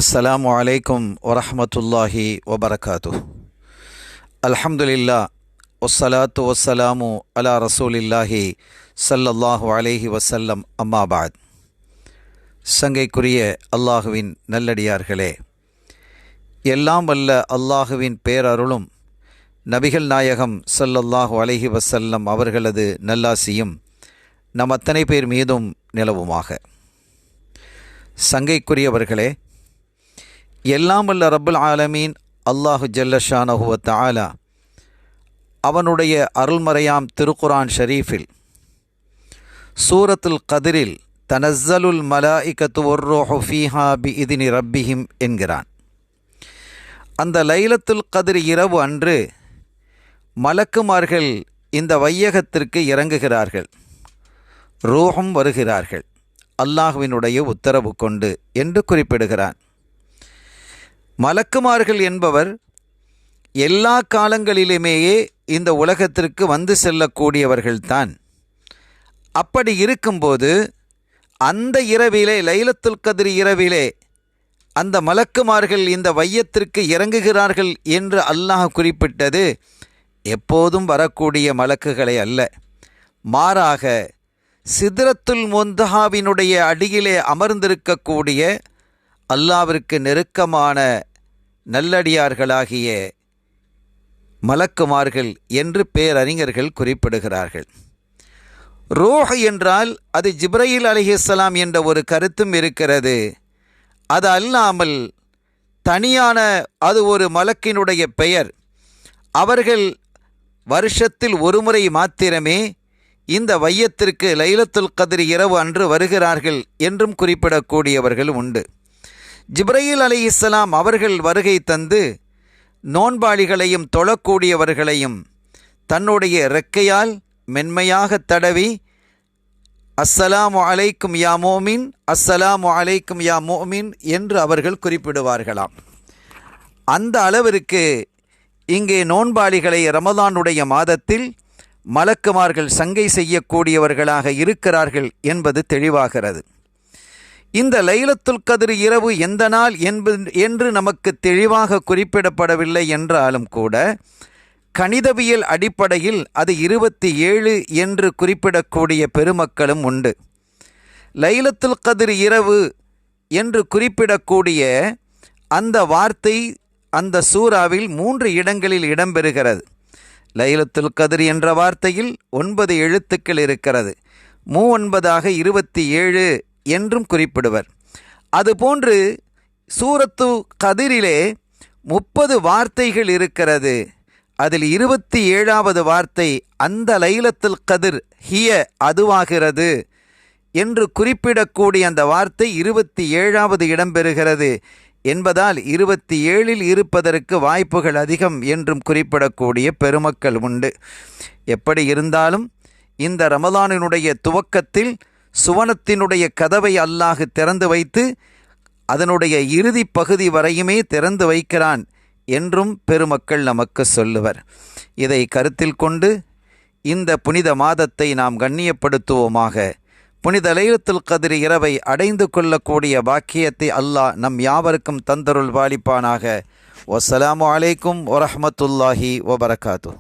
அஸ்ஸலாமு அலைக்கும் வரஹ்மத்துல்லாஹி வபரகாத்துஹ். அல்ஹம்துலில்லாஹ் வஸ்ஸலாத்து வஸ்ஸலாமு அலா ரசூலில்லாஹி ஸல்லல்லாஹு அலைஹி வஸல்லம். அம்மா பஅத். சங்கைக்குரிய அல்லாஹுவின் நல்லடியார்களே, எல்லாம் வல்ல அல்லாஹுவின் பேரருளும் நபிகள் நாயகம் ஸல்லல்லாஹு அலைஹி வஸல்லம் அவர்களது நல்லாசியும் நம் அத்தனை பேர் மீதும் நிலவுமாக. சங்கைக்குரியவர்களே, எல்லாம் வல்ல ரப்புல் ஆலமீன் அல்லாஹு ஜல்ல ஷானஹு வ தஆலா அவனுடைய அருள்மறையாம் திருக்குரான் ஷரீஃபில் சூரத்துல் கதிரில் தனஸ்ஸலுல் மலாயிகத்து வர்ரூஹு ஃபீஹா பிஇذن ரப்பிஹிம் என்கிறான். அந்த லைலத்துல் கதிர் இரவு அன்று மலக்குமார்கள் இந்த வையகத்திற்கு இறங்குகிறார்கள், ரூஹும் வருகிறார்கள் அல்லாஹ்வினுடைய உத்தரவு கொண்டு என்று குறிப்பிடுகிறான். மலக்குமார்கள் என்பவர் எல்லா காலங்களிலுமேயே இந்த உலகத்திற்கு வந்து செல்லக்கூடியவர்கள்தான். அப்படி இருக்கும்போது அந்த இரவிலே, லைலத்துல் கத்ர் இரவிலே, அந்த மலக்குமார்கள் இந்த வையத்திற்கு இறங்குகிறார்கள் என்று அல்லாஹ் குறிப்பிட்டது எப்போதும் வரக்கூடிய மலக்குகளை அல்ல, மாறாக சித்ரத்துல் முன்தஹாவினுடைய அடியிலே அமர்ந்திருக்கக்கூடிய அல்லாஹ்விற்கு நெருக்கமான நல்லடியார்களாகிய மலக்குமார்கள் என்று பேரறிஞர்கள் குறிப்பிடுகிறார்கள். ரூஹ் என்றால் அது ஜிப்ரீல் அலைஹிஸ்ஸலாம் என்ற ஒரு கருத்தும் இருக்கிறது. அது அல்லாமல் தனியான அது ஒரு மலக்கினுடைய பெயர். அவர்கள் வருஷத்தில் ஒருமுறை மாத்திரமே இந்த வையத்திற்கு லைலத்துல் கத்ர் இரவு அன்று வருகிறார்கள் என்றும் குறிப்பிடக்கூடியவர்கள் உண்டு. ஜிப்ரீல் அலைஹிஸ்ஸலாம் அவர்கள் வருகை தந்து நோன்பாளிகளையும் தொழக்கூடியவர்களையும் தன்னுடைய இறக்கையால் மென்மையாக தடவி அஸ்ஸலாமு அலைக்கும் யா மோமின், அஸ்ஸலாமு அலைக்கும் யா மோமின் என்று அவர்கள் குறிப்பிடுவார்களாம். அந்த அளவிற்கு இங்கே நோன்பாளிகளை ரமதானுடைய மாதத்தில் மலக்குமார்கள் சங்கை செய்யக்கூடியவர்களாக இருக்கிறார்கள் என்பது தெளிவாகிறது. இந்த லைலத்துல் கத்ர் இரவு எந்த நாள் என்று நமக்கு தெளிவாக குறிப்பிடப்படவில்லை என்றாலும் கூட கணிதவியல் அடிப்படையில் அது 27 என்று குறிப்பிடக்கூடிய பெருமக்களும் உண்டு. லைலத்துல் கத்ர் இரவு என்று குறிப்பிடக்கூடிய அந்த வார்த்தை அந்த சூறாவில் 3 இடங்களில் இடம்பெறுகிறது. லைலத்துல் கத்ர் என்ற வார்த்தையில் 9 எழுத்துக்கள் இருக்கிறது. 9 27 என்றும் குறிப்பிடுவர். அதுபோன்று சூரத்து கதிரிலே 30 வார்த்தைகள் இருக்கிறது. அதில் 27வது வார்த்தை அந்த லைலத்துல் கத்ர் ஹிய அதுவாகிறது என்று குறிப்பிடக்கூடிய அந்த வார்த்தை 27வது இடம்பெறுகிறது என்பதால் 27இல் இருப்பதற்கு வாய்ப்புகள் அதிகம் என்றும் குறிப்பிடக்கூடிய பெருமக்கள் உண்டு. எப்படி இருந்தாலும் இந்த ரமலானினுடைய துவக்கத்தில் சுவனத்தினுடைய கதவை அல்லாஹ் திறந்து வைத்து அதனுடைய இறுதி பகுதி வரையுமே திறந்து வைக்கிறான் என்றும் பெருமக்கள் நமக்கு சொல்லுவர். இதை கருத்தில் கொண்டு இந்த புனித மாதத்தை நாம் கண்ணியப்படுத்துவோமாக. புனித லைலத்துல் கத்ர் இரவை அடைந்து கொள்ளக்கூடிய பாக்கியத்தை அல்லாஹ் நம் யாவருக்கும் தந்தருள் வாலிப்பானாக. வஸ்ஸலாமு அலைக்கும் வரஹ்மத்துல்லாஹி வபரகாத்துஹ்.